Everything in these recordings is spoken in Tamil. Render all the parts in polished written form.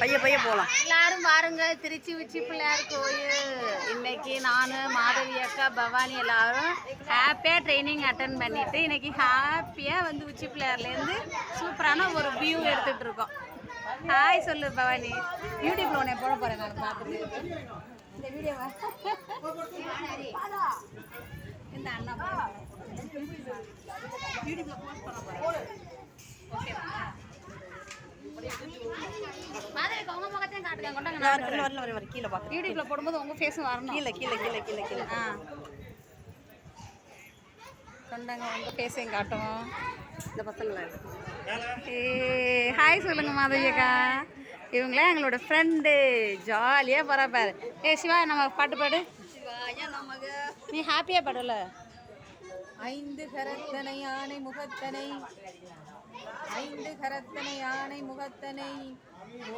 பைய போகலாம். எல்லாரும் பாருங்க, திருச்சி உச்சி பிள்ளையார் கோயில். இன்னைக்கு நான் மாதவி அக்கா பவானி எல்லாரும் ஹாப்பியாக ட்ரைனிங் அட்டன் பண்ணிட்டு இன்னைக்கு ஹாப்பியாக வந்து உச்சி பிள்ளையார்லேருந்து சூப்பரான ஒரு வியூ எடுத்துகிட்டு இருக்கோம். ஹாய் சொல்லு பவானி. யூடியூப்ல உன்னை போட போகிறேன் நான் பார்த்துட்டு இந்த வீடியோவா. இந்த அண்ணா யூடியூப்ல போஸ்ட் பண்ண போகிறேன். ஓகேவா? கீழே பார்க்க யூடியூப்ல போடும்போது உங்க ஃபேஸும் வரணும். கீழே கீழே கீழே கீழே கீழே கொண்டாங்க உங்க ஃபேஸையும் காட்டுவோம். இந்த பசங்கள ஹாய் சொல்லுங்க மாதவி அக்கா. இவங்களே எங்களோட ஃப்ரெண்டு. ஜாலியாக போகிறாப்பாரு. சிவா நம்ம பாட்டு பாடு. நீ ஹாப்பியாக பாடல. ஐந்து கரத்தனை யானை முகத்தனை, ஐந்து கரத்தனை யானை முகத்தனை,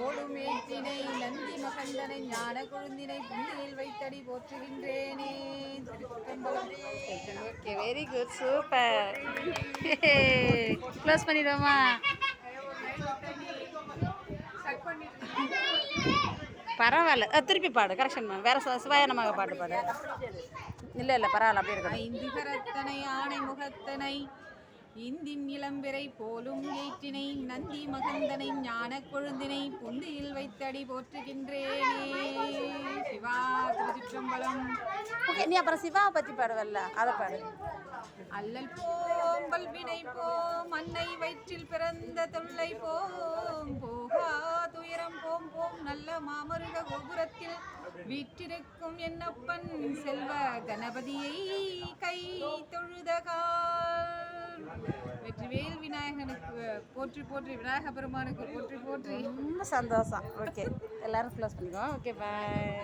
ஓடும் ஏற்றினை நந்தி மகந்தனை, ஞான கொழுந்தினை புந்தியில் வைத்தடி போற்றுகின்றேனே. Okay, very good, super. Close பண்ணிடுவோமா? பரவாயில்ல, திருப்பி பாடு. கரெக்ஷன் பண்ண வேற சிவாய நமக பாட்டு பாடு. இல்லை பரவாயில்ல, அப்படியே இருக்கணும். ஐந்து கரத்தனை யானை முகத்தனை, இந்தின் இளம்பிறை போலும் ஏற்றினை நந்தி மகந்தனை, ஞான கொழுந்தினை புந்தியில் வைத்தடி போற்றுகின்றேனே. சிவா திருச்சிற்றம்பலம். நீ அப்புறம் சிவாவை பற்றி பாடுவல்ல, அதை பாடு. அல்லல் போம் பல்வினை போம், அன்னை வயிற்றில் பிறந்த தொல்லை போம், போகா துயரம் போம் போம், நல்ல மாமருக கோபுரத்தில் வீற்றிருக்கும் என்னப்பன் செல்வ கணபதியை கை தொழுதகால். வெற்றிவேல் விநாயகனுக்கு போற்றி போற்றி, விநாயக பெருமானுக்கு போற்றி போற்றி. ரொம்ப சந்தோஷம். ஓகே, எல்லாரும் க்ளோஸ் பண்ணிக்கோ. ஓகே, பாய்.